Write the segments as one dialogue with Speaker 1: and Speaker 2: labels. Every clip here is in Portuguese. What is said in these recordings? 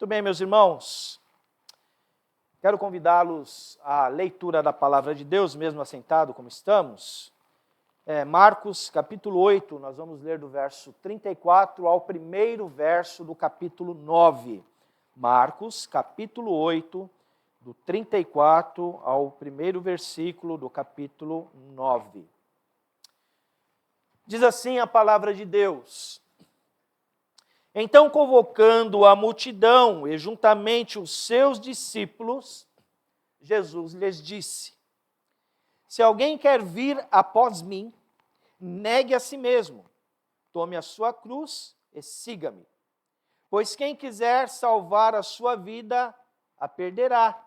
Speaker 1: Muito bem, meus irmãos, quero convidá-los à leitura da palavra de Deus, mesmo assentado como estamos. Marcos, capítulo 8, nós vamos ler do verso 34 ao primeiro verso do capítulo 9. Marcos, capítulo 8, do 34 ao primeiro versículo do capítulo 9. Diz assim a palavra de Deus: Então, convocando a multidão e juntamente os seus discípulos, Jesus lhes disse: Se alguém quer vir após mim, negue a si mesmo, tome a sua cruz e siga-me. Pois quem quiser salvar a sua vida, a perderá.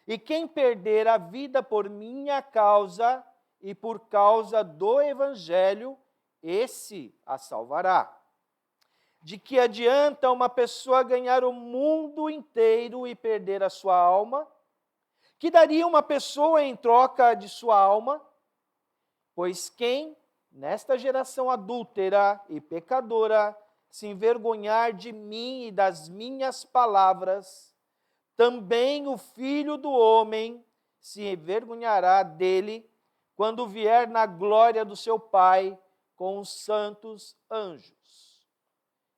Speaker 1: E quem perder a vida por minha causa e por causa do Evangelho, esse a salvará. De que adianta uma pessoa ganhar o mundo inteiro e perder a sua alma? Que daria uma pessoa em troca de sua alma? Pois quem, nesta geração adúltera e pecadora, se envergonhar de mim e das minhas palavras, também o Filho do Homem se envergonhará dele, quando vier na glória do seu Pai com os santos anjos.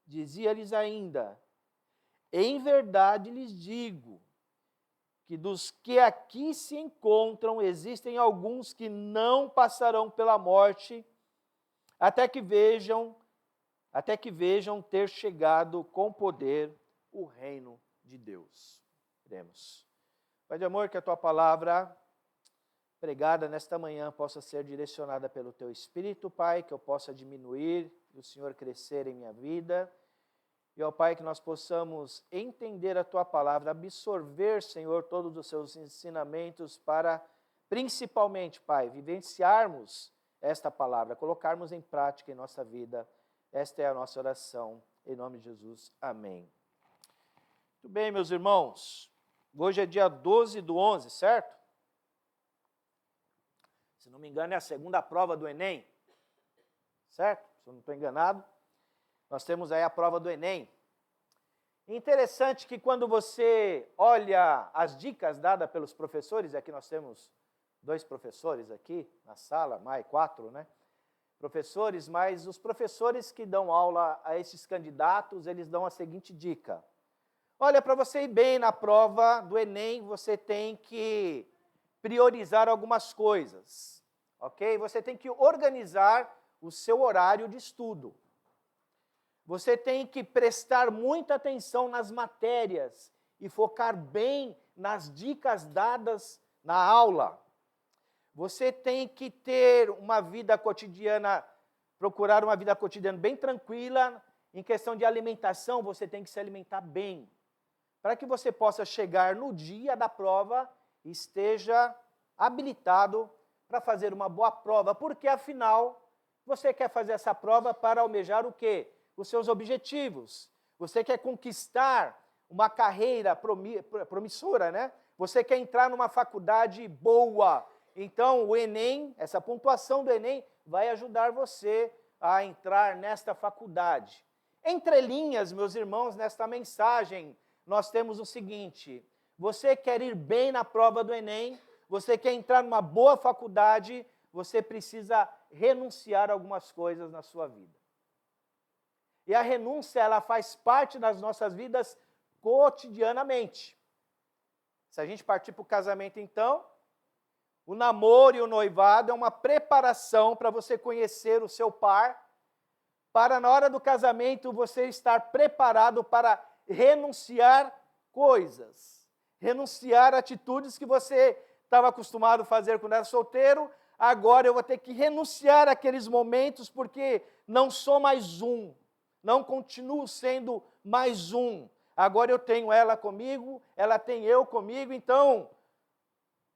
Speaker 1: Dizia-lhes ainda: Em verdade lhes digo, que dos que aqui se encontram, existem alguns que não passarão pela morte, até que vejam ter chegado com poder o reino de Deus. Oremos. Pai de amor, que a tua palavra pregada nesta manhã possa ser direcionada pelo teu Espírito, Pai, que eu possa diminuir e o Senhor crescer em minha vida. E, ó Pai, que nós possamos entender a Tua palavra, absorver, Senhor, todos os Seus ensinamentos para, principalmente, Pai, vivenciarmos esta palavra, colocarmos em prática em nossa vida. Esta é a nossa oração, em nome de Jesus. Amém. Muito bem, meus irmãos, hoje é dia 12/11, certo? Se não me engano, é a segunda prova do Enem, certo? Se eu não estou enganado. Nós temos aí a prova do Enem. Interessante que quando você olha as dicas dadas pelos professores, aqui nós temos 2 professores aqui na sala, mais 4, né? Professores, mas os professores que dão aula a esses candidatos, eles dão a seguinte dica. Olha, para você ir bem na prova do Enem, você tem que priorizar algumas coisas, ok? Você tem que organizar o seu horário de estudo. Você tem que prestar muita atenção nas matérias e focar bem nas dicas dadas na aula. Você tem que ter uma vida cotidiana, procurar uma vida cotidiana bem tranquila. Em questão de alimentação, você tem que se alimentar bem, para que você possa chegar no dia da prova e esteja habilitado para fazer uma boa prova, porque afinal, você quer fazer essa prova para almejar o quê? Os seus objetivos. Você quer conquistar uma carreira promissora, né? Você quer entrar numa faculdade boa. Então, o Enem, essa pontuação do Enem, vai ajudar você a entrar nesta faculdade. Entre linhas, meus irmãos, nesta mensagem, nós temos o seguinte: você quer ir bem na prova do Enem, você quer entrar numa boa faculdade, você precisa renunciar a algumas coisas na sua vida. E a renúncia, ela faz parte das nossas vidas cotidianamente. Se a gente partir para o casamento, então, o namoro e o noivado é uma preparação para você conhecer o seu par, para na hora do casamento você estar preparado para renunciar coisas, renunciar atitudes que você estava acostumado a fazer quando era solteiro. Agora eu vou ter que renunciar àqueles momentos porque não sou mais um. Não continuo sendo mais um. Agora eu tenho ela comigo, ela tem eu comigo, então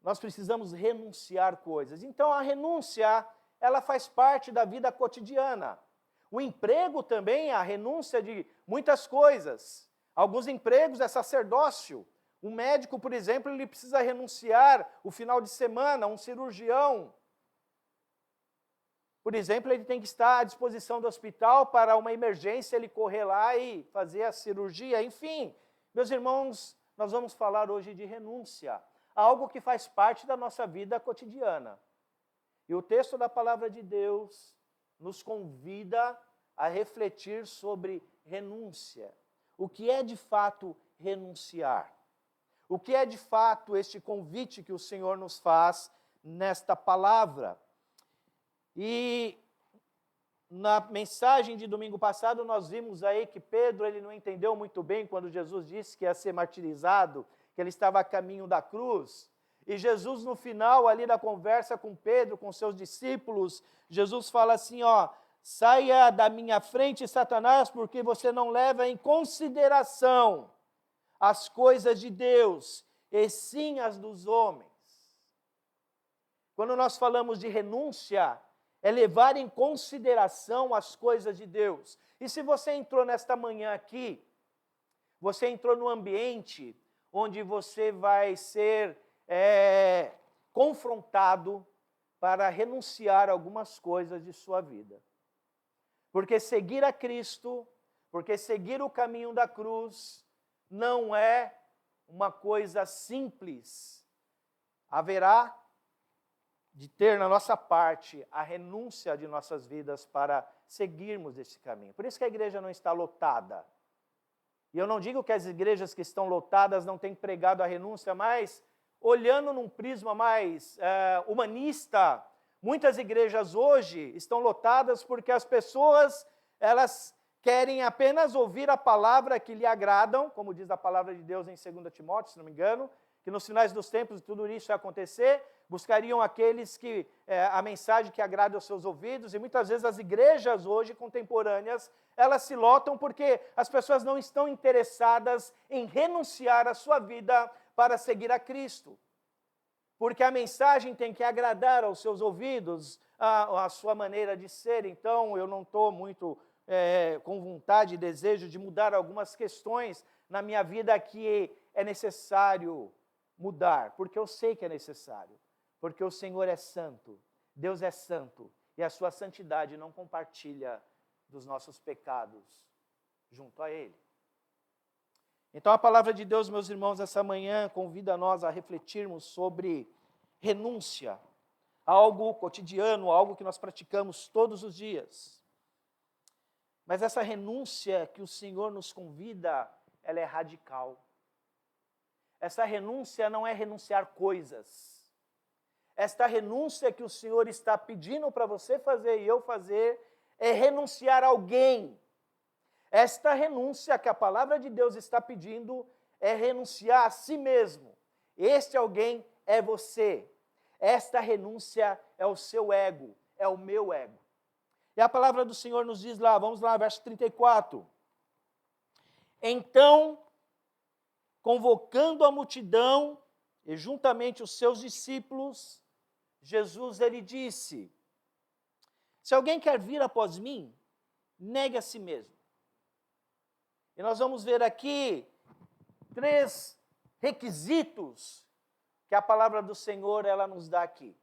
Speaker 1: nós precisamos renunciar coisas. Então a renúncia, ela faz parte da vida cotidiana. O emprego também é a renúncia de muitas coisas. Alguns empregos é sacerdócio. Um médico, por exemplo, ele precisa renunciar o final de semana, um cirurgião. Por exemplo, ele tem que estar à disposição do hospital para uma emergência, ele correr lá e fazer a cirurgia. Enfim, Meus irmãos, nós vamos falar hoje de renúncia, algo que faz parte da nossa vida cotidiana. E o texto da palavra de Deus nos convida a refletir sobre renúncia. O que é de fato renunciar? O que é de fato este convite que o Senhor nos faz nesta palavra? E na mensagem de domingo passado nós vimos aí que Pedro ele não entendeu muito bem quando Jesus disse que ia ser martirizado, que ele estava a caminho da cruz. E Jesus no final ali da conversa com Pedro, com seus discípulos, Jesus fala assim, ó, saia da minha frente, Satanás, porque você não leva em consideração as coisas de Deus, e sim as dos homens. Quando nós falamos de renúncia, é levar em consideração as coisas de Deus. E se você entrou nesta manhã aqui, você entrou num ambiente onde você vai ser confrontado para renunciar a algumas coisas de sua vida. Porque seguir a Cristo, porque seguir o caminho da cruz, não é uma coisa simples. Haverá de ter na nossa parte a renúncia de nossas vidas para seguirmos esse caminho. Por isso que a igreja não está lotada. E eu não digo que as igrejas que estão lotadas não têm pregado a renúncia, mas olhando num prisma mais humanista, muitas igrejas hoje estão lotadas porque as pessoas, elas querem apenas ouvir a palavra que lhe agradam, como diz a palavra de Deus em 2 Timóteo, se não me engano, que nos finais dos tempos tudo isso vai acontecer, buscariam aqueles que, a mensagem que agrada aos seus ouvidos, e muitas vezes as igrejas hoje contemporâneas, elas se lotam porque as pessoas não estão interessadas em renunciar à sua vida para seguir a Cristo. Porque a mensagem tem que agradar aos seus ouvidos, a sua maneira de ser. Então, eu não estou muito com vontade e desejo de mudar algumas questões na minha vida que é necessário mudar, porque eu sei que é necessário. Porque o Senhor é santo, Deus é santo, e a sua santidade não compartilha dos nossos pecados junto a Ele. Então a palavra de Deus, meus irmãos, essa manhã convida nós a refletirmos sobre renúncia, algo cotidiano, algo que nós praticamos todos os dias. Mas essa renúncia que o Senhor nos convida, ela é radical. Essa renúncia não é renunciar coisas. Esta renúncia que o Senhor está pedindo para você fazer e eu fazer, é renunciar a alguém. Esta renúncia que a palavra de Deus está pedindo é renunciar a si mesmo. Este alguém é você. Esta renúncia é o seu ego, é o meu ego. E a palavra do Senhor nos diz lá, vamos lá, verso 34. Então, convocando a multidão e juntamente os seus discípulos, Jesus ele disse, se alguém quer vir após mim, negue a si mesmo. E nós vamos ver aqui 3 requisitos que a palavra do Senhor ela nos dá aqui.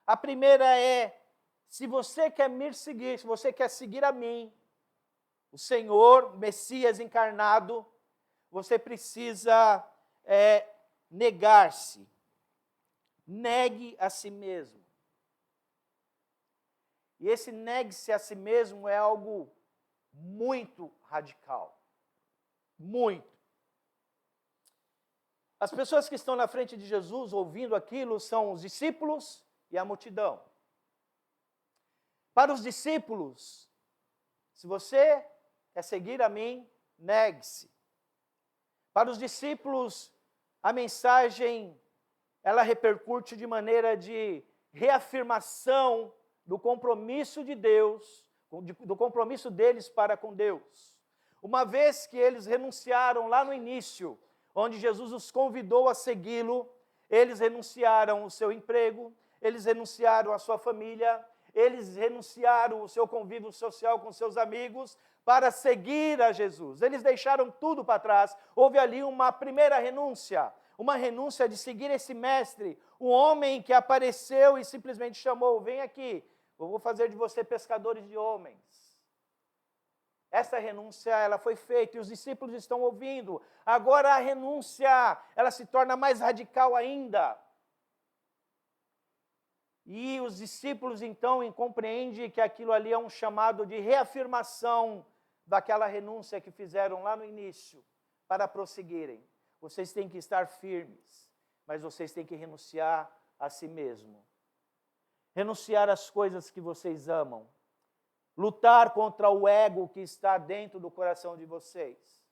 Speaker 1: A primeira é, se você quer me seguir, se você quer seguir a mim, o Senhor, Messias encarnado, você precisa negar-se. Negue a si mesmo. E esse negue-se a si mesmo é algo muito radical. Muito. As pessoas que estão na frente de Jesus ouvindo aquilo são os discípulos e a multidão. Para os discípulos, se você quer seguir a mim, negue-se. Para os discípulos, a mensagem ela repercute de maneira de reafirmação do compromisso de Deus, do compromisso deles para com Deus. Uma vez que eles renunciaram lá no início, onde Jesus os convidou a segui-lo, eles renunciaram o seu emprego, eles renunciaram a sua família, eles renunciaram o seu convívio social com seus amigos para seguir a Jesus. Eles deixaram tudo para trás. Houve ali uma primeira renúncia, uma renúncia de seguir esse mestre, um homem que apareceu e simplesmente chamou, vem aqui, eu vou fazer de você pescadores de homens. essa renúncia ela foi feita e os discípulos estão ouvindo. Agora a renúncia, ela se torna mais radical ainda. E os discípulos então compreendem que aquilo ali é um chamado de reafirmação daquela renúncia que fizeram lá no início, para prosseguirem. Vocês têm que estar firmes, mas vocês têm que renunciar a si mesmo. Renunciar às coisas que vocês amam. Lutar contra o ego que está dentro do coração de vocês.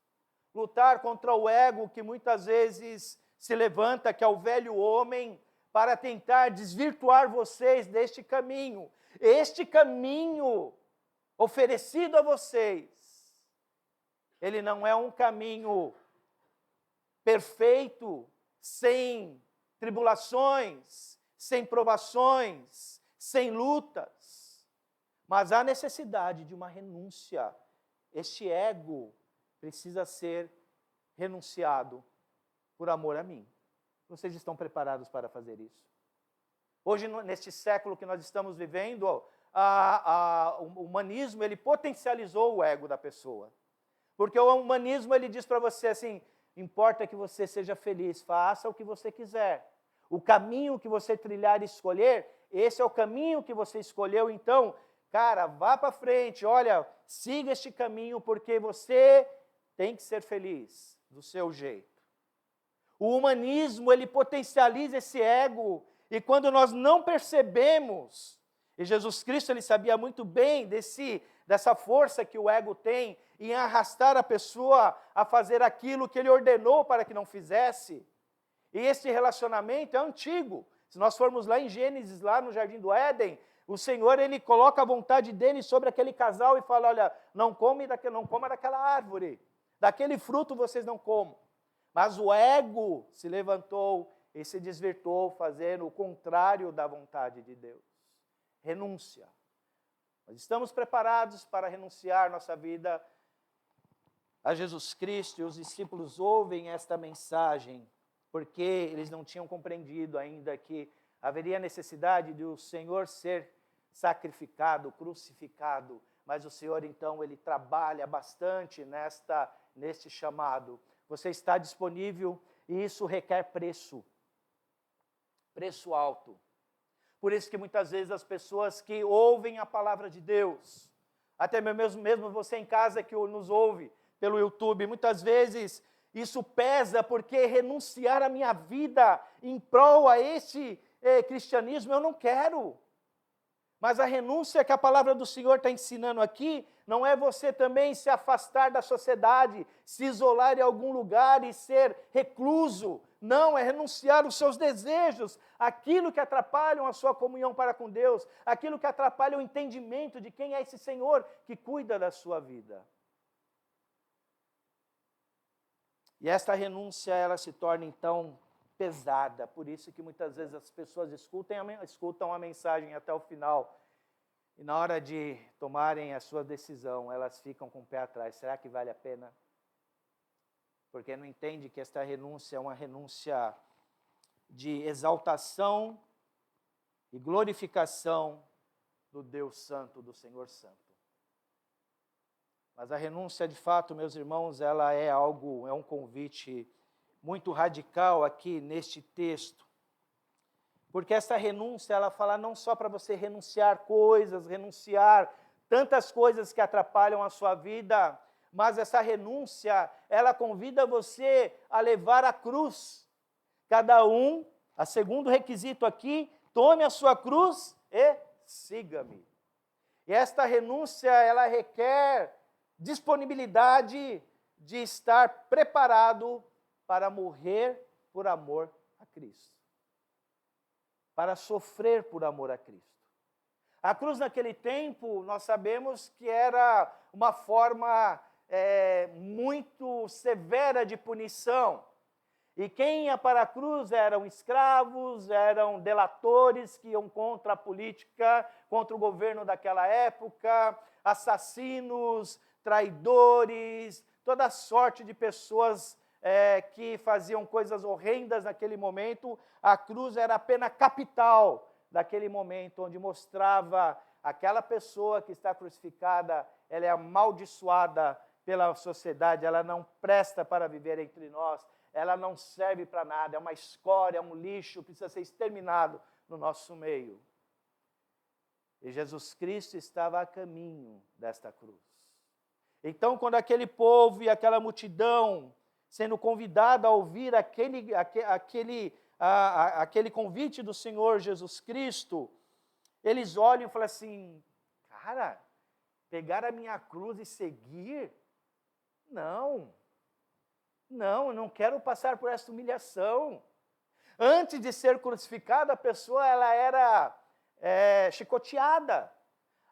Speaker 1: Lutar contra o ego que muitas vezes se levanta, que é o velho homem, para tentar desvirtuar vocês deste caminho. Este caminho oferecido a vocês, ele não é um caminho perfeito, sem tribulações, sem provações, sem lutas, mas há necessidade de uma renúncia. Este ego precisa ser renunciado por amor a mim. Vocês estão preparados para fazer isso? Hoje, neste século que nós estamos vivendo, o humanismo, ele potencializou o ego da pessoa. Porque o humanismo, ele diz para você assim, importa que você seja feliz, faça o que você quiser. O caminho que você trilhar e escolher, esse é o caminho que você escolheu, então, cara, vá para frente, olha, siga este caminho, porque você tem que ser feliz do seu jeito. O humanismo, ele potencializa esse ego, e quando nós não percebemos, e Jesus Cristo, ele sabia muito bem dessa força que o ego tem em arrastar a pessoa a fazer aquilo que ele ordenou para que não fizesse. E esse relacionamento é antigo. Se nós formos lá em Gênesis, lá no Jardim do Éden, o Senhor, ele coloca a vontade dele sobre aquele casal e fala, olha, não coma daquela árvore, daquele fruto vocês não comam. Mas o ego se levantou e se desvirtuou, fazendo o contrário da vontade de Deus. Renúncia. Nós estamos preparados para renunciar nossa vida a Jesus Cristo, e os discípulos ouvem esta mensagem, porque eles não tinham compreendido ainda que haveria necessidade de o Senhor ser sacrificado, crucificado, mas o Senhor então, ele trabalha bastante neste chamado. Você está disponível e isso requer preço alto. Por isso que muitas vezes as pessoas que ouvem a palavra de Deus, até mesmo você em casa que nos ouve pelo YouTube, muitas vezes isso pesa, porque renunciar a minha vida em prol a este cristianismo eu não quero. Mas a renúncia que a palavra do Senhor está ensinando aqui, não é você também se afastar da sociedade, se isolar em algum lugar e ser recluso. Não, é renunciar os seus desejos, aquilo que atrapalham a sua comunhão para com Deus, aquilo que atrapalha o entendimento de quem é esse Senhor que cuida da sua vida. E esta renúncia, ela se torna então pesada, por isso que muitas vezes as pessoas escutam a mensagem até o final, e na hora de tomarem a sua decisão, elas ficam com o pé atrás. Será que vale a pena? Porque não entende que esta renúncia é uma renúncia de exaltação e glorificação do Deus Santo, do Senhor Santo. Mas a renúncia, de fato, meus irmãos, ela é um convite muito radical aqui neste texto. Porque essa renúncia, ela fala não só para você renunciar coisas, renunciar tantas coisas que atrapalham a sua vida, mas essa renúncia, ela convida você a levar a cruz. Cada um, a segundo requisito aqui, tome a sua cruz e siga-me. E esta renúncia, ela requer disponibilidade de estar preparado para morrer por amor a Cristo. Para sofrer por amor a Cristo. A cruz naquele tempo, nós sabemos que era uma forma muito severa de punição. E quem ia para a cruz eram escravos, eram delatores que iam contra a política, contra o governo daquela época, assassinos, traidores, toda sorte de pessoas que faziam coisas horrendas naquele momento. A cruz era a pena capital daquele momento, onde mostrava aquela pessoa que está crucificada, ela é amaldiçoada pela sociedade, ela não presta para viver entre nós, ela não serve para nada, é uma escória, é um lixo, precisa ser exterminado no nosso meio. E Jesus Cristo estava a caminho desta cruz. Então, quando aquele povo e aquela multidão, sendo convidada a ouvir aquele convite do Senhor Jesus Cristo, eles olham e falam assim, cara, pegar a minha cruz e seguir? Não, eu não quero passar por essa humilhação. Antes de ser crucificada, a pessoa ela era chicoteada.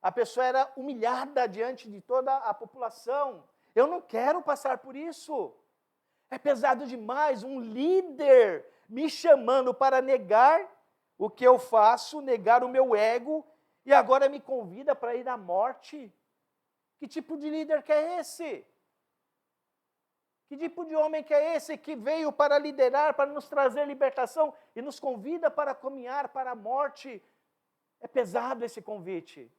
Speaker 1: A pessoa era humilhada diante de toda a população. Eu não quero passar por isso. É pesado demais um líder me chamando para negar o que eu faço, negar o meu ego, e agora me convida para ir à morte. Que tipo de líder que é esse? Que tipo de homem que é esse que veio para liderar, para nos trazer libertação e nos convida para caminhar para a morte? É pesado esse convite.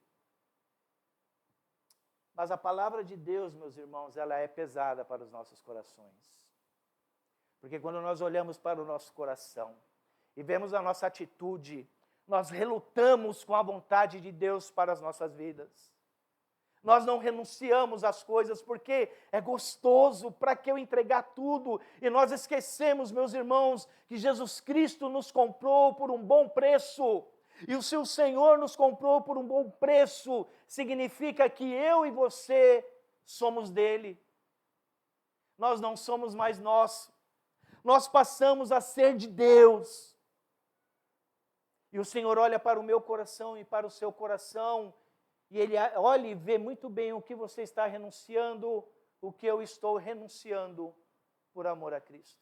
Speaker 1: Mas a palavra de Deus, meus irmãos, ela é pesada para os nossos corações. Porque quando nós olhamos para o nosso coração e vemos a nossa atitude, nós relutamos com a vontade de Deus para as nossas vidas. Nós não renunciamos às coisas porque é gostoso, para que eu entregar tudo? E nós esquecemos, meus irmãos, que Jesus Cristo nos comprou por um bom preço. E o seu Senhor nos comprou por um bom preço, significa que eu e você somos dele. Nós não somos mais nossos. Nós passamos a ser de Deus. E o Senhor olha para o meu coração e para o seu coração, e Ele olha e vê muito bem o que você está renunciando, o que eu estou renunciando por amor a Cristo.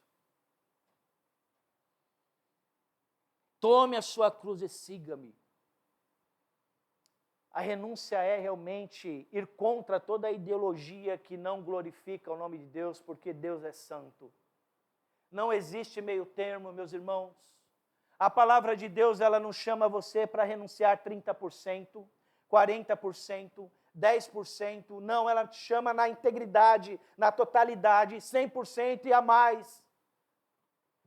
Speaker 1: Tome a sua cruz e siga-me. A renúncia é realmente ir contra toda a ideologia que não glorifica o nome de Deus, porque Deus é santo. Não existe meio termo, meus irmãos. A palavra de Deus, ela não chama você para renunciar 30%, 40%, 10%. Não, ela te chama na integridade, na totalidade, 100% e a mais.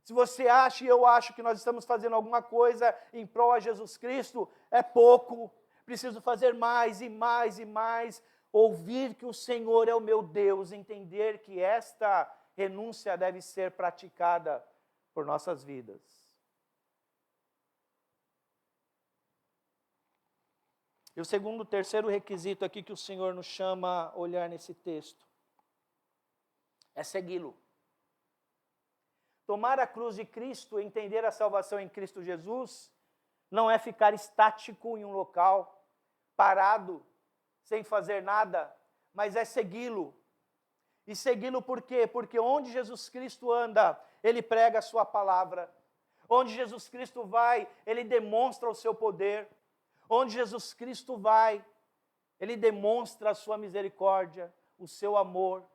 Speaker 1: Se você acha e eu acho que nós estamos fazendo alguma coisa em prol a Jesus Cristo, é pouco. Preciso fazer mais e mais e mais. Ouvir que o Senhor é o meu Deus, entender que esta renúncia deve ser praticada por nossas vidas. E o terceiro requisito aqui que o Senhor nos chama a olhar nesse texto é segui-lo. Tomar a cruz de Cristo, entender a salvação em Cristo Jesus, não é ficar estático em um local, parado, sem fazer nada, mas é segui-lo. E segui-lo por quê? Porque onde Jesus Cristo anda, Ele prega a sua palavra. Onde Jesus Cristo vai, Ele demonstra o seu poder. Onde Jesus Cristo vai, Ele demonstra a sua misericórdia, o seu amor.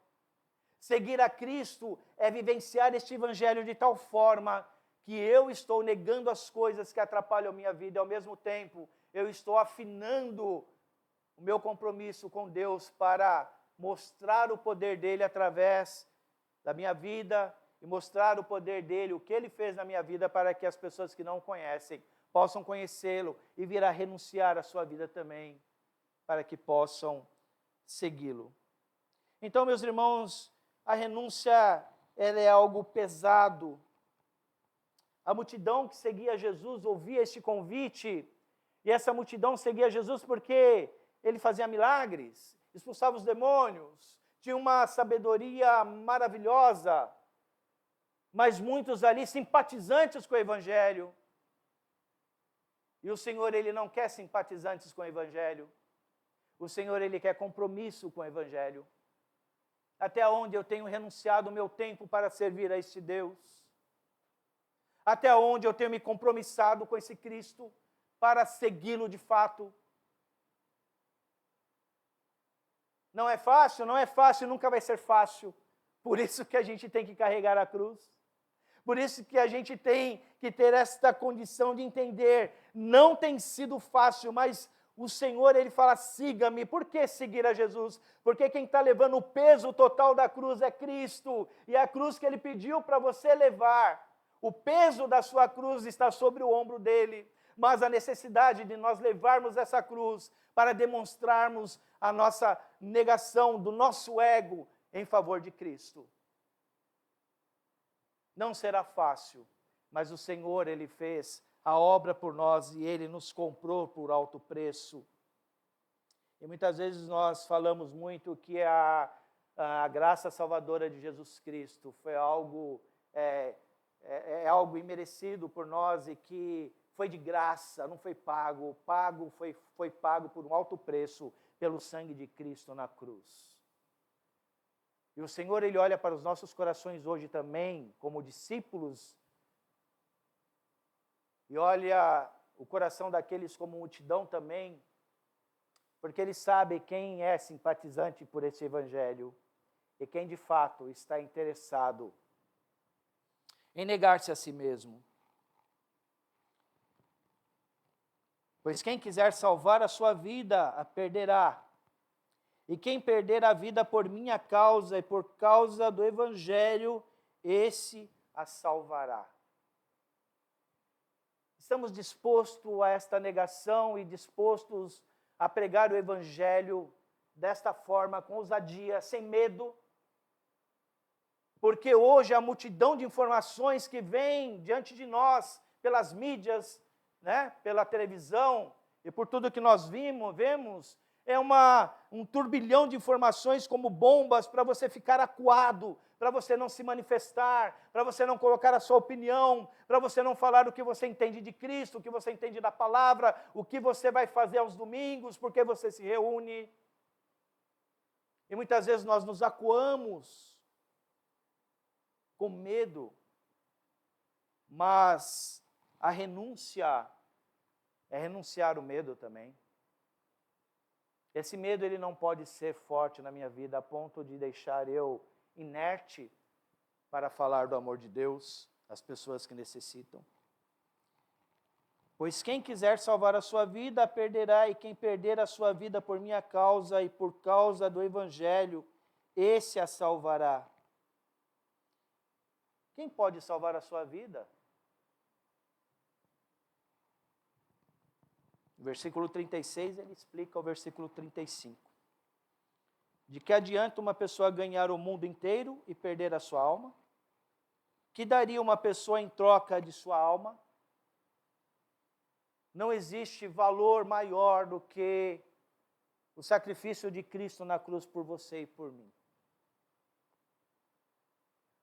Speaker 1: Seguir a Cristo é vivenciar este evangelho de tal forma que eu estou negando as coisas que atrapalham a minha vida e ao mesmo tempo eu estou afinando o meu compromisso com Deus para mostrar o poder dele através da minha vida e mostrar o poder dele, o que ele fez na minha vida, para que as pessoas que não conhecem possam conhecê-lo e vir a renunciar à sua vida também, para que possam segui-lo. Então, meus irmãos, a renúncia, ela é algo pesado. A multidão que seguia Jesus ouvia este convite, e essa multidão seguia Jesus porque ele fazia milagres, expulsava os demônios, tinha uma sabedoria maravilhosa, mas muitos ali simpatizantes com o Evangelho. E o Senhor, Ele não quer simpatizantes com o Evangelho. O Senhor, Ele quer compromisso com o Evangelho. Até onde eu tenho renunciado o meu tempo para servir a este Deus? Até onde eu tenho me compromissado com esse Cristo para segui-lo de fato? Não é fácil? Não é fácil, nunca vai ser fácil. Por isso que a gente tem que carregar a cruz. Por isso que a gente tem que ter esta condição de entender. Não tem sido fácil, mas o Senhor, ele fala, siga-me. Por que seguir a Jesus? Porque quem está levando o peso total da cruz é Cristo, e a cruz que ele pediu para você levar, o peso da sua cruz está sobre o ombro dele, mas a necessidade de nós levarmos essa cruz para demonstrarmos a nossa negação do nosso ego em favor de Cristo. Não será fácil, mas o Senhor, ele fez a obra por nós e ele nos comprou por alto preço. E muitas vezes nós falamos muito que a graça salvadora de Jesus Cristo foi algo, algo imerecido por nós e que foi de graça, não foi pago. Foi pago por um alto preço pelo sangue de Cristo na cruz. E o Senhor, ele olha para os nossos corações hoje também, como discípulos, e olha o coração daqueles como multidão também, porque ele sabe quem é simpatizante por esse evangelho e quem de fato está interessado em negar-se a si mesmo. Pois quem quiser salvar a sua vida, a perderá. E quem perder a vida por minha causa e por causa do evangelho, esse a salvará. Estamos dispostos a esta negação e dispostos a pregar o evangelho desta forma, com ousadia, sem medo, porque hoje a multidão de informações que vem diante de nós, pelas mídias, né, pela televisão e por tudo que nós vemos, é um turbilhão de informações como bombas para você ficar acuado, para você não se manifestar, para você não colocar a sua opinião, para você não falar o que você entende de Cristo, o que você entende da palavra, o que você vai fazer aos domingos, porque você se reúne. E muitas vezes nós nos acuamos com medo, mas a renúncia é renunciar o medo também. Esse medo, ele não pode ser forte na minha vida a ponto de deixar eu inerte para falar do amor de Deus às pessoas que necessitam. Pois quem quiser salvar a sua vida, a perderá, e quem perder a sua vida por minha causa e por causa do evangelho, esse a salvará. Quem pode salvar a sua vida? O versículo 36, ele explica o versículo 35. De que adianta uma pessoa ganhar o mundo inteiro e perder a sua alma? Que daria uma pessoa em troca de sua alma? Não existe valor maior do que o sacrifício de Cristo na cruz por você e por mim.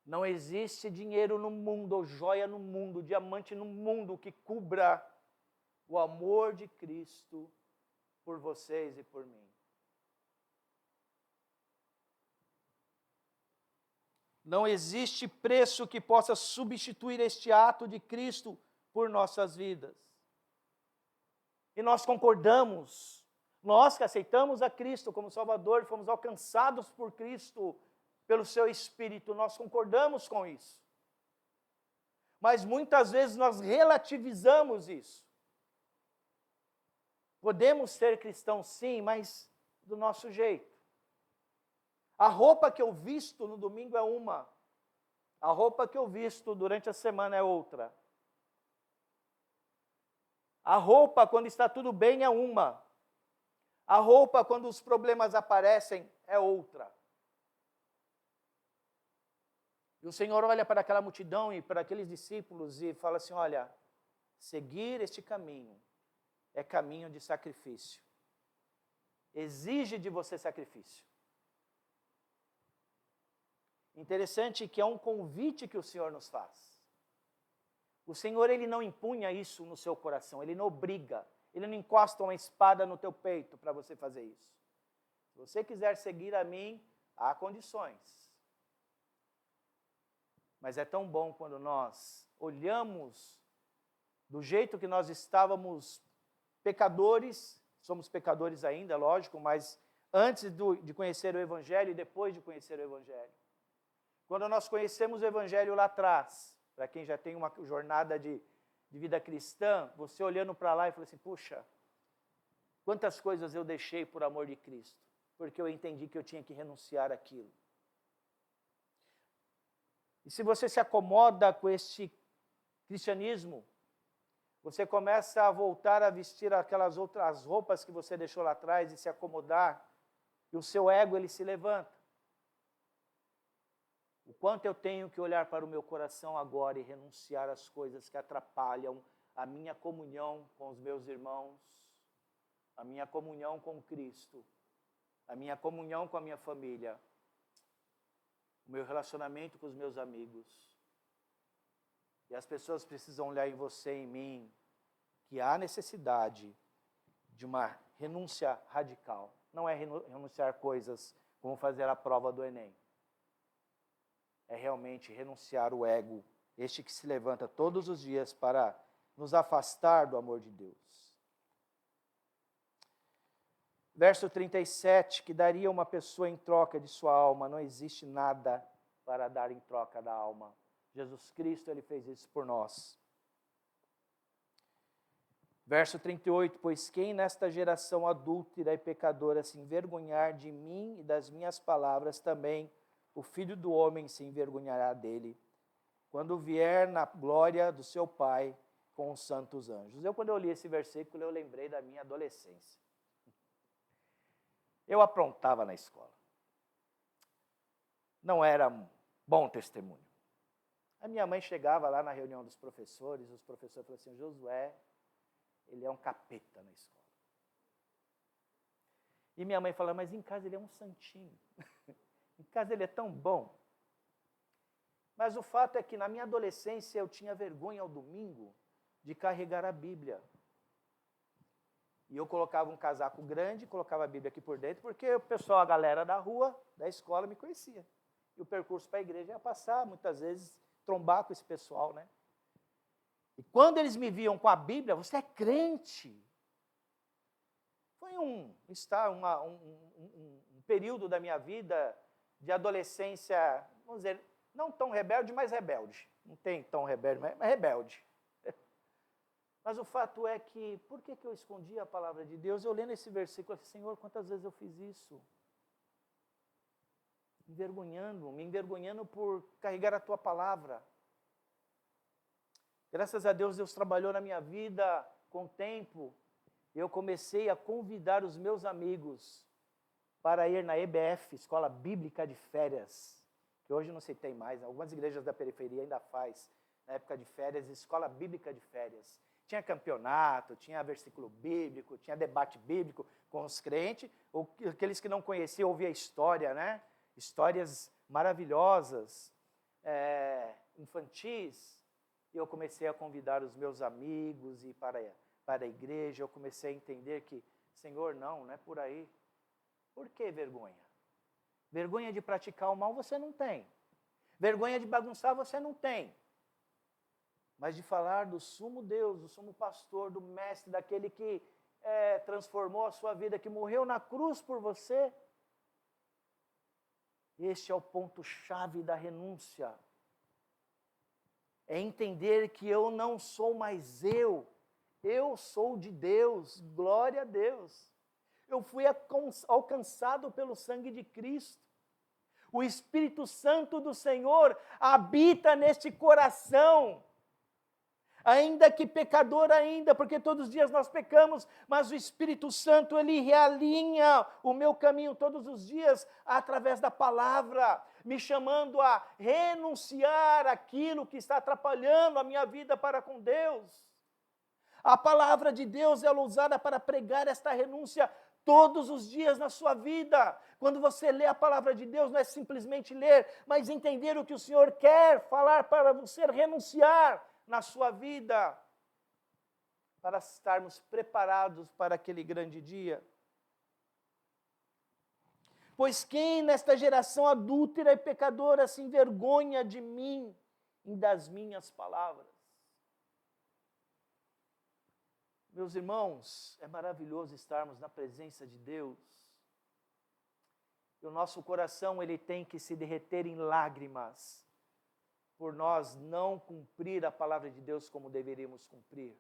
Speaker 1: Não existe dinheiro no mundo, ou joia no mundo, diamante no mundo que cubra o amor de Cristo por vocês e por mim. Não existe preço que possa substituir este ato de Cristo por nossas vidas. E nós concordamos, nós que aceitamos a Cristo como Salvador, fomos alcançados por Cristo, pelo seu Espírito, nós concordamos com isso. Mas muitas vezes nós relativizamos isso. Podemos ser cristãos sim, mas do nosso jeito. A roupa que eu visto no domingo é uma. A roupa que eu visto durante a semana é outra. A roupa quando está tudo bem é uma. A roupa quando os problemas aparecem é outra. E o Senhor olha para aquela multidão e para aqueles discípulos e fala assim, olha, seguir este caminho é caminho de sacrifício. Exige de você sacrifício. Interessante que é um convite que o Senhor nos faz. O Senhor, ele não impunha isso no seu coração, ele não obriga, ele não encosta uma espada no teu peito para você fazer isso. Se você quiser seguir a mim, há condições. Mas é tão bom quando nós olhamos do jeito que nós estávamos pecadores, somos pecadores ainda, lógico, mas antes de conhecer o Evangelho e depois de conhecer o Evangelho. Quando nós conhecemos o Evangelho lá atrás, para quem já tem uma jornada de vida cristã, você olhando para lá e falando assim, puxa, Quantas coisas eu deixei por amor de Cristo, porque eu entendi que eu tinha que renunciar àquilo. E se você se acomoda com este cristianismo, você começa a voltar a vestir aquelas outras roupas que você deixou lá atrás e se acomodar, e o seu ego ele se levanta. O quanto eu tenho que olhar para o meu coração agora e renunciar às coisas que atrapalham a minha comunhão com os meus irmãos, a minha comunhão com Cristo, a minha comunhão com a minha família, o meu relacionamento com os meus amigos. E as pessoas precisam olhar em você e em mim que há necessidade de uma renúncia radical. Não é renunciar coisas como fazer a prova do Enem. É realmente renunciar o ego, este que se levanta todos os dias para nos afastar do amor de Deus. Verso 37, que daria uma pessoa em troca de sua alma, não existe nada para dar em troca da alma. Jesus Cristo, ele fez isso por nós. Verso 38, pois quem nesta geração adúltera e pecadora se envergonhar de mim e das minhas palavras, também o Filho do Homem se envergonhará dele, quando vier na glória do seu Pai com os santos anjos. Quando eu li esse versículo, eu lembrei da minha adolescência. Eu aprontava na escola. Não era um bom testemunho. A minha mãe chegava lá na reunião dos professores, os professores falavam assim, Josué, ele é um capeta na escola. E minha mãe falava, mas em casa ele é um santinho. Em casa ele é tão bom. Mas o fato é que na minha adolescência eu tinha vergonha ao domingo de carregar a Bíblia. E eu colocava um casaco grande, colocava a Bíblia aqui por dentro, porque o pessoal, a galera da rua, da escola, me conhecia. E o percurso para a igreja ia passar, muitas vezes, trombar com esse pessoal, né? E quando eles me viam com a Bíblia, você é crente. Foi um período da minha vida de adolescência, vamos dizer, não tão rebelde, mas rebelde. Não tem tão rebelde, mas rebelde. Mas o fato é que, por que eu escondi a palavra de Deus? Eu lendo esse versículo, eu falei, Senhor, quantas vezes eu fiz isso? Me envergonhando por carregar a Tua palavra. Graças a Deus, Deus trabalhou na minha vida com o tempo. Eu comecei a convidar os meus amigos para ir na EBF, Escola Bíblica de Férias, que hoje não sei tem mais, algumas igrejas da periferia ainda faz, na época de férias, Escola Bíblica de Férias. Tinha campeonato, tinha versículo bíblico, tinha debate bíblico com os crentes, ou aqueles que não conheciam, ouviam a história, né? Histórias maravilhosas, infantis. E eu comecei a convidar os meus amigos e para a igreja, eu comecei a entender que, Senhor, não é por aí. Por que vergonha? Vergonha de praticar o mal você não tem. Vergonha de bagunçar você não tem. Mas de falar do sumo Deus, do sumo pastor, do mestre, daquele que transformou a sua vida, que morreu na cruz por você. Este é o ponto-chave da renúncia. É entender que eu não sou mais eu sou de Deus, glória a Deus. Eu fui alcançado pelo sangue de Cristo. O Espírito Santo do Senhor habita neste coração. Ainda que pecador ainda, porque todos os dias nós pecamos, mas o Espírito Santo, ele realinha o meu caminho todos os dias através da palavra, me chamando a renunciar aquilo que está atrapalhando a minha vida para com Deus. A palavra de Deus é usada para pregar esta renúncia todos os dias na sua vida. Quando você lê a palavra de Deus, não é simplesmente ler, mas entender o que o Senhor quer falar para você renunciar na sua vida, para estarmos preparados para aquele grande dia. Pois quem nesta geração adúltera e pecadora se envergonha de mim e das minhas palavras? Meus irmãos, é maravilhoso estarmos na presença de Deus. E o nosso coração, ele tem que se derreter em lágrimas por nós não cumprir a palavra de Deus como deveríamos cumprir.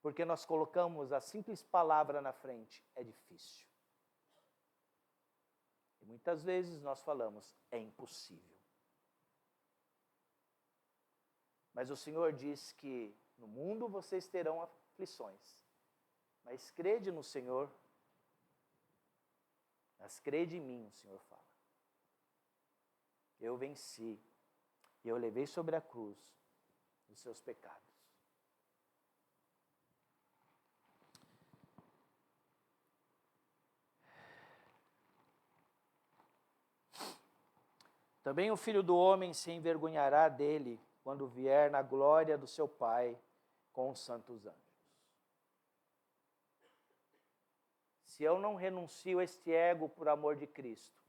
Speaker 1: Porque nós colocamos a simples palavra na frente, é difícil. E muitas vezes nós falamos, é impossível. Mas o Senhor diz que no mundo vocês terão aflições, mas crede no Senhor, mas crede em mim, o Senhor fala. Eu venci, e eu levei sobre a cruz os seus pecados. Também o Filho do Homem se envergonhará dele quando vier na glória do seu Pai com os santos anjos. Se eu não renuncio a este ego por amor de Cristo,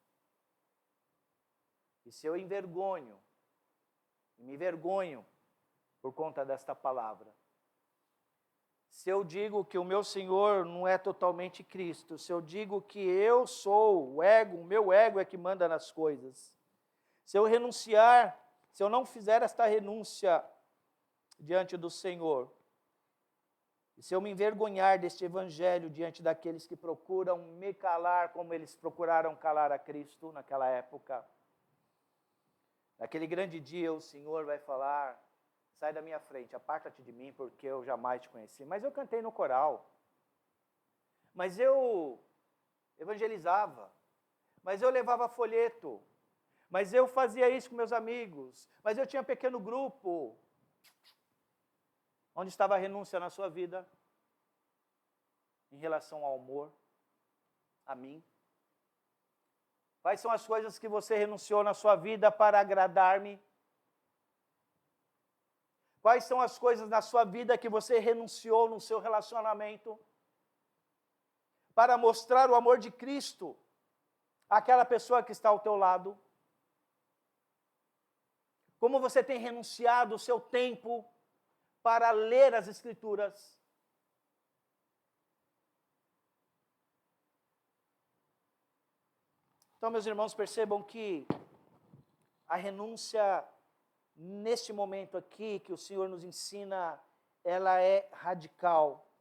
Speaker 1: e se eu me envergonho por conta desta palavra, se eu digo que o meu Senhor não é totalmente Cristo, se eu digo que eu sou o ego, o meu ego é que manda nas coisas, se eu renunciar, se eu não fizer esta renúncia diante do Senhor, e se eu me envergonhar deste evangelho diante daqueles que procuram me calar, como eles procuraram calar a Cristo naquela época, naquele grande dia o Senhor vai falar, sai da minha frente, aparta-te de mim, porque eu jamais te conheci. Mas eu cantei no coral, mas eu evangelizava, mas eu levava folheto, mas eu fazia isso com meus amigos, mas eu tinha um pequeno grupo. Onde estava a renúncia na sua vida? Em relação ao amor, a mim? Quais são as coisas que você renunciou na sua vida para agradar-me? Quais são as coisas na sua vida que você renunciou no seu relacionamento para mostrar o amor de Cristo àquela pessoa que está ao teu lado? Como você tem renunciado o seu tempo para ler as Escrituras? Então, meus irmãos, percebam que a renúncia, neste momento aqui, que o Senhor nos ensina, ela é radical.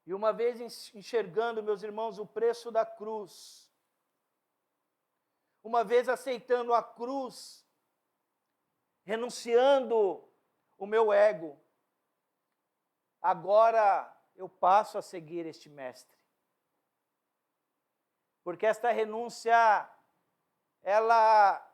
Speaker 1: E uma vez enxergando, meus irmãos, o preço da cruz, uma vez aceitando a cruz, renunciando o meu ego, agora eu passo a seguir este mestre. Porque esta renúncia, ela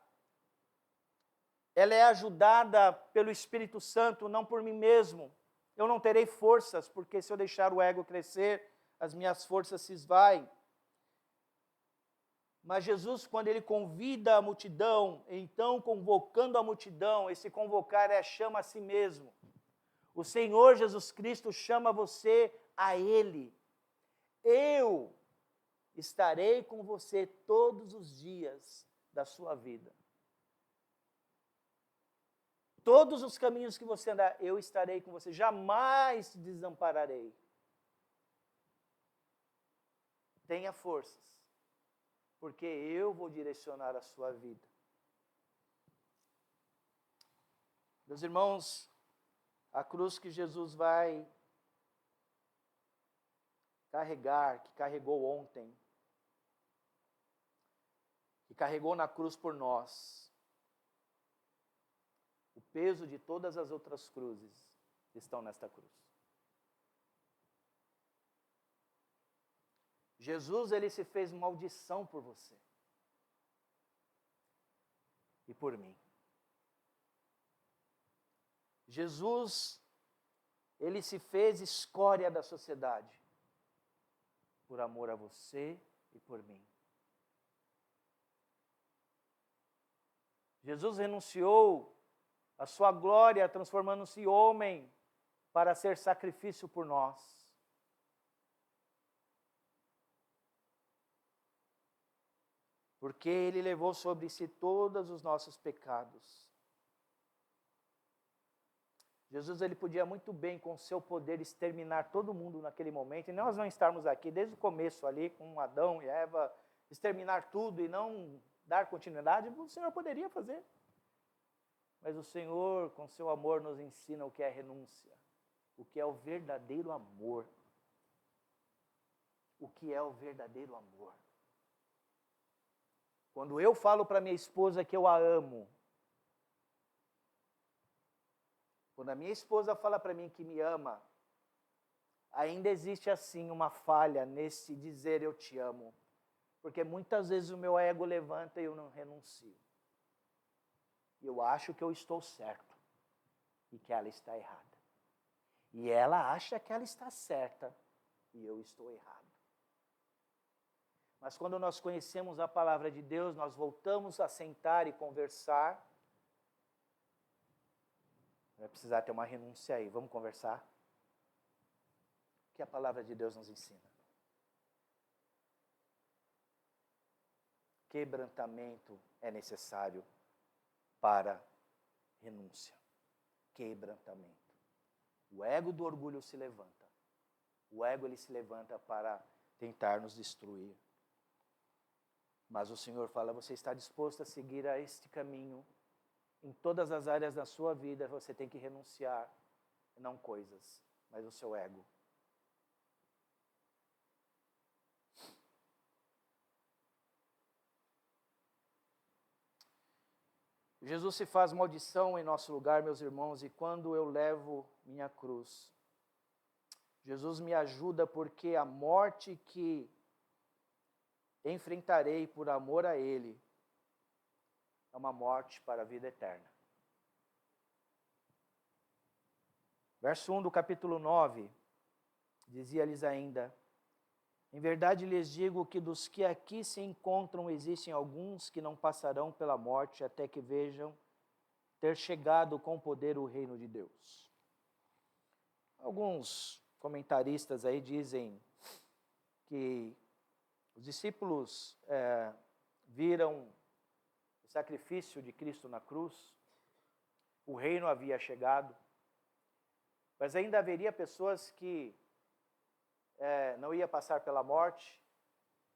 Speaker 1: é ajudada pelo Espírito Santo, não por mim mesmo. Eu não terei forças, porque se eu deixar o ego crescer, as minhas forças se esvaem. Mas Jesus, quando ele convida a multidão, então convocando a multidão, esse convocar chama a si mesmo. O Senhor Jesus Cristo chama você a Ele. Eu estarei com você todos os dias da sua vida. Todos os caminhos que você andar, eu estarei com você, jamais te desampararei. Tenha forças, porque eu vou direcionar a sua vida. Meus irmãos, a cruz que Jesus vai carregar, que carregou ontem, que carregou na cruz por nós, o peso de todas as outras cruzes estão nesta cruz. Jesus, ele se fez maldição por você e por mim. Jesus, ele se fez escória da sociedade por amor a você e por mim. Jesus renunciou a sua glória, transformando-se em homem para ser sacrifício por nós. Porque ele levou sobre si todos os nossos pecados. Jesus, ele podia muito bem, com o seu poder, exterminar todo mundo naquele momento, e nós não estarmos aqui desde o começo ali, com Adão e Eva, exterminar tudo e não dar continuidade, o Senhor poderia fazer. Mas o Senhor, com seu amor, nos ensina o que é renúncia, o que é o verdadeiro amor. O que é o verdadeiro amor? Quando eu falo para minha esposa que eu a amo, quando a minha esposa fala para mim que me ama, ainda existe assim uma falha nesse dizer eu te amo. Porque muitas vezes o meu ego levanta e eu não renuncio. Eu acho que eu estou certo e que ela está errada. E ela acha que ela está certa e eu estou errado. Mas quando nós conhecemos a palavra de Deus, nós voltamos a sentar e conversar. Vai precisar ter uma renúncia aí. Vamos conversar? O que a palavra de Deus nos ensina? Quebrantamento é necessário para renúncia. Quebrantamento. O ego do orgulho se levanta. O ego ele se levanta para tentar nos destruir. Mas o Senhor fala, você está disposto a seguir a este caminho? Em todas as áreas da sua vida você tem que renunciar, não coisas, mas o seu ego. Jesus se faz maldição em nosso lugar, meus irmãos, e quando eu levo minha cruz, Jesus me ajuda porque a morte que enfrentarei por amor a Ele é uma morte para a vida eterna. Verso 1 do capítulo 9, dizia-lhes ainda, em verdade lhes digo que dos que aqui se encontram existem alguns que não passarão pela morte até que vejam ter chegado com poder o reino de Deus. Alguns comentaristas aí dizem que os discípulos viram o sacrifício de Cristo na cruz, o reino havia chegado, mas ainda haveria pessoas que não ia passar pela morte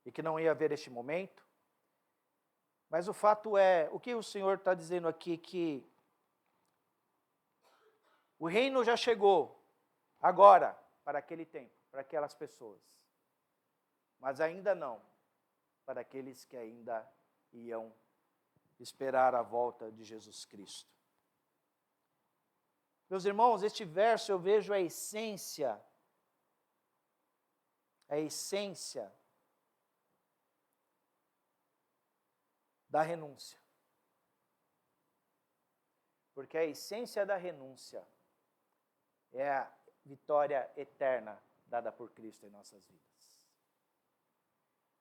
Speaker 1: e que não ia haver este momento. Mas o fato é, o que o Senhor está dizendo aqui, que o reino já chegou agora para aquele tempo, para aquelas pessoas. Mas ainda não para aqueles que ainda iam esperar a volta de Jesus Cristo. Meus irmãos, este verso eu vejo a essência da renúncia. Porque a essência da renúncia é a vitória eterna dada por Cristo em nossas vidas.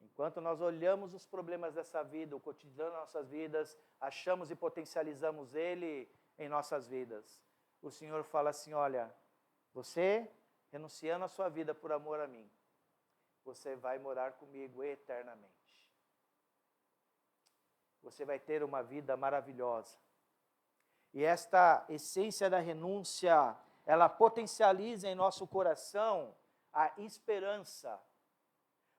Speaker 1: Enquanto nós olhamos os problemas dessa vida, o cotidiano das nossas vidas, achamos e potencializamos ele em nossas vidas, o Senhor fala assim, olha, você renunciando a sua vida por amor a mim, você vai morar comigo eternamente. Você vai ter uma vida maravilhosa. E esta essência da renúncia, ela potencializa em nosso coração a esperança.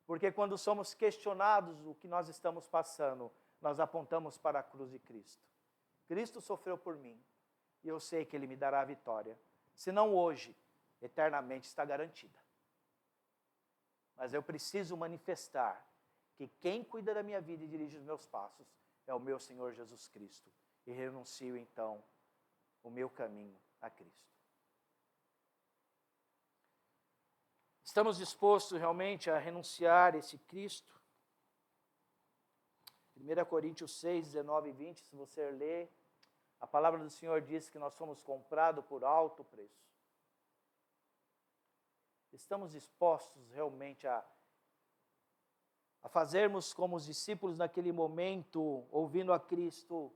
Speaker 1: Porque quando somos questionados o que nós estamos passando, nós apontamos para a cruz de Cristo. Cristo sofreu por mim, e eu sei que Ele me dará a vitória. Se não hoje, eternamente está garantida. Mas eu preciso manifestar que quem cuida da minha vida e dirige os meus passos é o meu Senhor Jesus Cristo. E renuncio então o meu caminho a Cristo. Estamos dispostos realmente a renunciar esse Cristo? 1 Coríntios 6, 19 e 20, se você ler, a palavra do Senhor diz que nós somos comprados por alto preço. Estamos dispostos realmente a fazermos como os discípulos naquele momento, ouvindo a Cristo,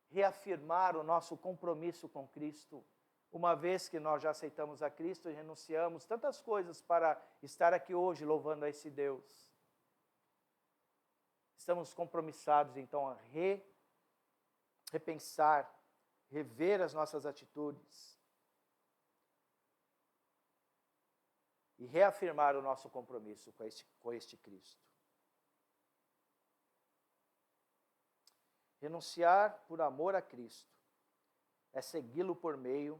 Speaker 1: reafirmar o nosso compromisso com Cristo, uma vez que nós já aceitamos a Cristo e renunciamos tantas coisas para estar aqui hoje louvando a esse Deus. Estamos compromissados então a repensar, rever as nossas atitudes e reafirmar o nosso compromisso com este Cristo. Renunciar por amor a Cristo é segui-lo por meio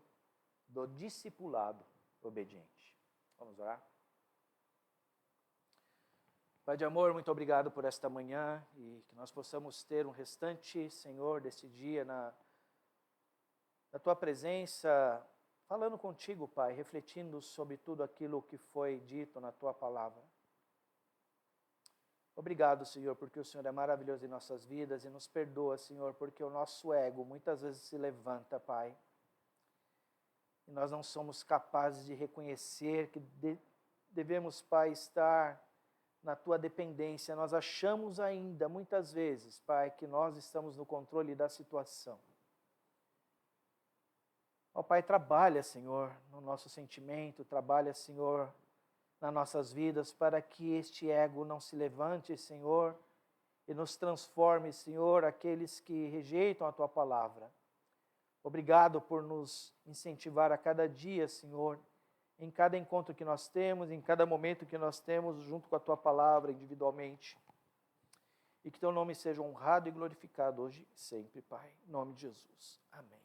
Speaker 1: do discipulado obediente. Vamos orar? Pai de amor, muito obrigado por esta manhã e que nós possamos ter um restante, Senhor, desse dia na Tua presença, falando contigo, Pai, refletindo sobre tudo aquilo que foi dito na Tua palavra. Obrigado, Senhor, porque o Senhor é maravilhoso em nossas vidas e nos perdoa, Senhor, porque o nosso ego muitas vezes se levanta, Pai. E nós não somos capazes de reconhecer que devemos, Pai, estar na Tua dependência. Nós achamos ainda, muitas vezes, Pai, que nós estamos no controle da situação. Ó Pai, trabalha, Senhor, no nosso sentimento, trabalha, Senhor, nas nossas vidas, para que este ego não se levante, Senhor, e nos transforme, Senhor, aqueles que rejeitam a Tua palavra. Obrigado por nos incentivar a cada dia, Senhor, em cada encontro que nós temos, em cada momento que nós temos, junto com a Tua palavra, individualmente. E que Teu nome seja honrado e glorificado hoje e sempre, Pai. Em nome de Jesus. Amém.